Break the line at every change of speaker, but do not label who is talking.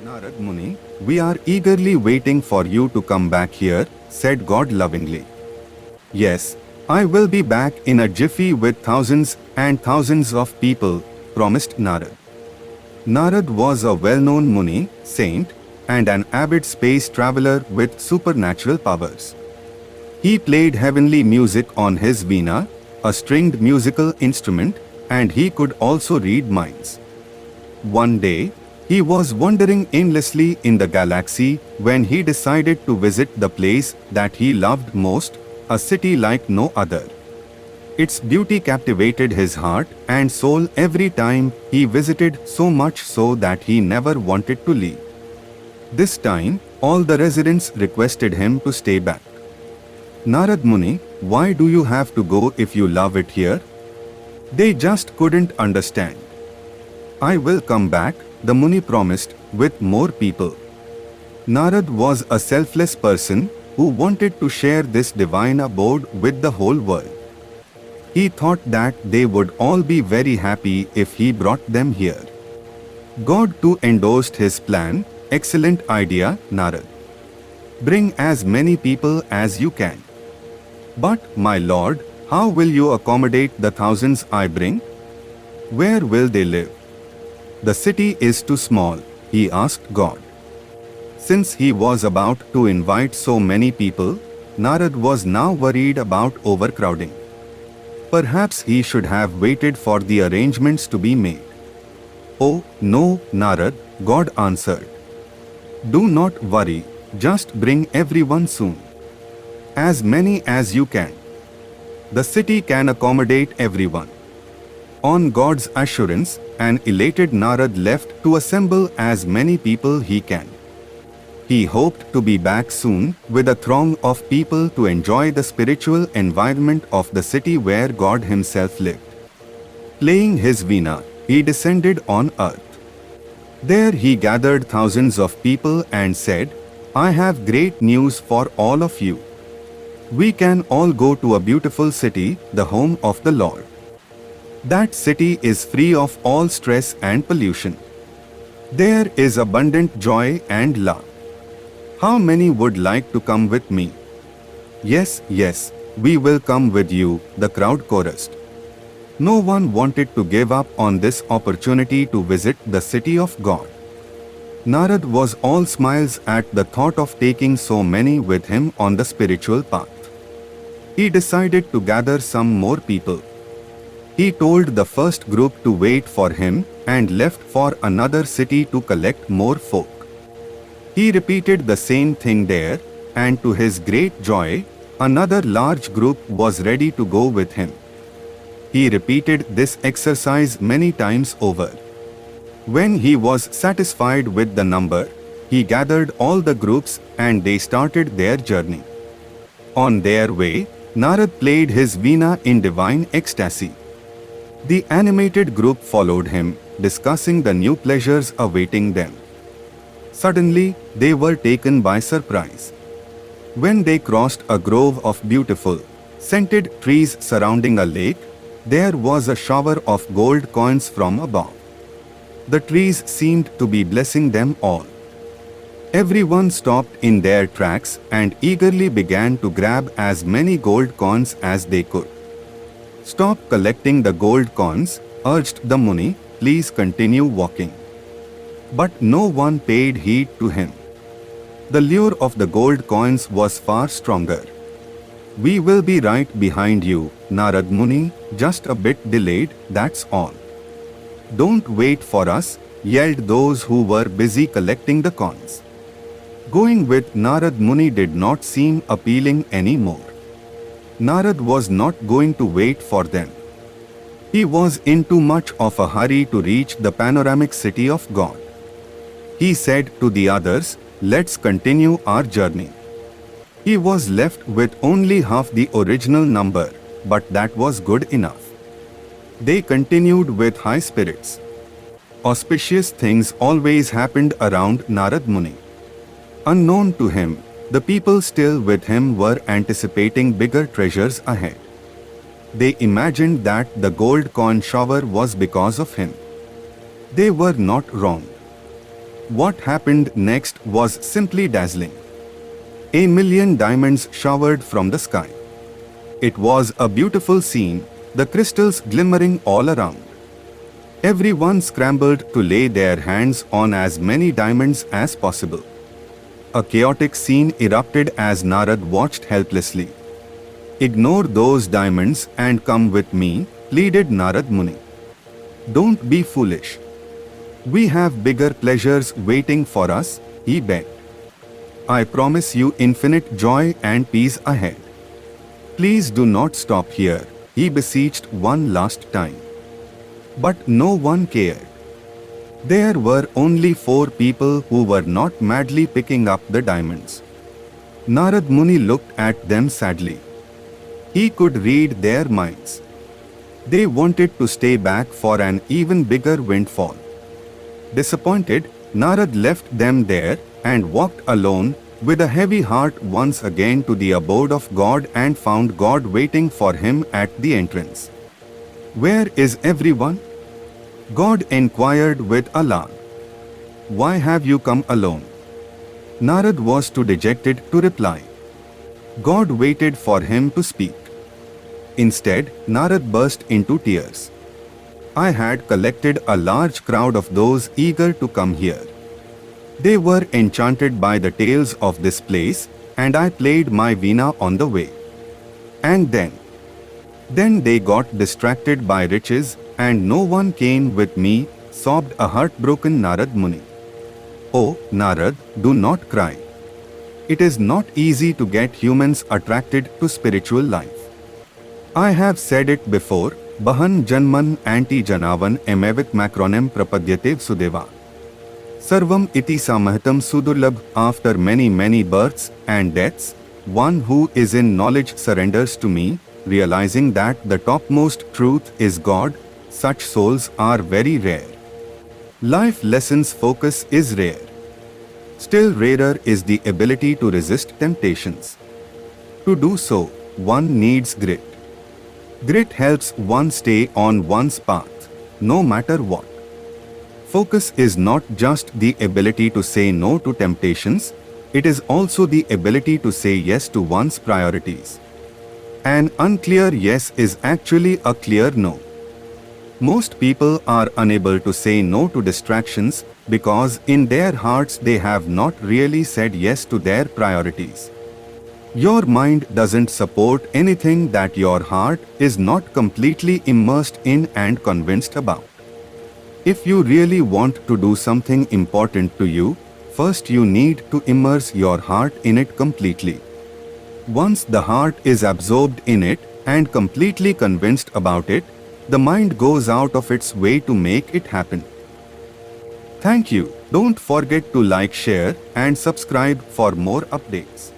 Narad Muni, we are eagerly waiting for you to come back here, said God lovingly. Yes, I will be back in a jiffy with thousands and thousands of people, promised Narad. Narad was a well-known Muni, saint, and an avid space traveler with supernatural powers. He played heavenly music on his veena, a stringed musical instrument, and he could also read minds. One day, he was wandering aimlessly in the galaxy when he decided to visit the place that he loved most, a city like no other. Its beauty captivated his heart and soul every time he visited, so much so that he never wanted to leave. This time, all the residents requested him to stay back. Narad Muni, why do you have to go if you love it here? They just couldn't understand. I will come back, the Muni promised, with more people. Narad was a selfless person who wanted to share this divine abode with the whole world. He thought that they would all be very happy if he brought them here. God too endorsed his plan. Excellent idea, Narad. Bring as many people as you can. But, my lord, how will you accommodate the thousands I bring? Where will they live? The city is too small, he asked God. Since he was about to invite so many people, Narad was now worried about overcrowding. Perhaps he should have waited for the arrangements to be made. Oh, no, Narad, God answered. Do not worry, just bring everyone soon. As many as you can. The city can accommodate everyone. On God's assurance, an elated Narad left to assemble as many people he can. He hoped to be back soon with a throng of people to enjoy the spiritual environment of the city where God himself lived. Playing his veena, he descended on earth. There he gathered thousands of people and said, I have great news for all of you. We can all go to a beautiful city, the home of the Lord. That city is free of all stress and pollution. There is abundant joy and love. How many would like to come with me? Yes, yes, we will come with you, the crowd chorused. No one wanted to give up on this opportunity to visit the city of God. Narad was all smiles at the thought of taking so many with him on the spiritual path. He decided to gather some more people. He told the first group to wait for him and left for another city to collect more folk. He repeated the same thing there, and to his great joy, another large group was ready to go with him. He repeated this exercise many times over. When he was satisfied with the number, he gathered all the groups and they started their journey. On their way, Narad played his veena in divine ecstasy. The animated group followed him, discussing the new pleasures awaiting them. Suddenly, they were taken by surprise. When they crossed a grove of beautiful, scented trees surrounding a lake, there was a shower of gold coins from above. The trees seemed to be blessing them all. Everyone stopped in their tracks and eagerly began to grab as many gold coins as they could. Stop collecting the gold coins, urged the Muni, please continue walking. But no one paid heed to him. The lure of the gold coins was far stronger. We will be right behind you, Narad Muni, just a bit delayed, that's all. Don't wait for us, yelled those who were busy collecting the coins. Going with Narad Muni did not seem appealing anymore. Narad was not going to wait for them. He was in too much of a hurry to reach the panoramic city of God. He said to the others, let's continue our journey. He was left with only half the original number, but that was good enough. They continued with high spirits. Auspicious things always happened around Narad Muni. Unknown to him, the people still with him were anticipating bigger treasures ahead. They imagined that the gold coin shower was because of him. They were not wrong. What happened next was simply dazzling. A million diamonds showered from the sky. It was a beautiful scene, the crystals glimmering all around. Everyone scrambled to lay their hands on as many diamonds as possible. A chaotic scene erupted as Narad watched helplessly. "Ignore those diamonds and come with me," pleaded Narad Muni. "Don't be foolish. We have bigger pleasures waiting for us," he begged. "I promise you infinite joy and peace ahead. Please do not stop here," he beseeched one last time. But no one cared. There were only 4 people who were not madly picking up the diamonds. Narad Muni looked at them sadly. He could read their minds. They wanted to stay back for an even bigger windfall. Disappointed, Narad left them there and walked alone with a heavy heart once again to the abode of God and found God waiting for him at the entrance. "Where is everyone?" God inquired with alarm. "Why have you come alone?" Narad was too dejected to reply. God waited for him to speak. Instead, Narad burst into tears. "I had collected a large crowd of those eager to come here. They were enchanted by the tales of this place, and I played my veena on the way. And then they got distracted by riches, and no one came with me," sobbed a heartbroken Narad Muni. "Oh, Narad, do not cry. It is not easy to get humans attracted to spiritual life. I have said it before, Bahan Janman Anti Janavan Emevit Macronem Prapadyatev Sudeva. Sarvam iti samahtam sudurlabh. After many births and deaths, one who is in knowledge surrenders to me, realizing that the topmost truth is God. Such souls are very rare. Life lessons focus is rare. Still rarer is the ability to resist temptations. To do so, one needs grit. Grit helps one stay on one's path, no matter what. Focus is not just the ability to say no to temptations, it is also the ability to say yes to one's priorities. An unclear yes is actually a clear no. Most people are unable to say no to distractions because in their hearts they have not really said yes to their priorities. Your mind doesn't support anything that your heart is not completely immersed in and convinced about. If you really want to do something important to you, first you need to immerse your heart in it completely. Once the heart is absorbed in it and completely convinced about it, the mind goes out of its way to make it happen. Thank you. Don't forget to like, share, and subscribe for more updates.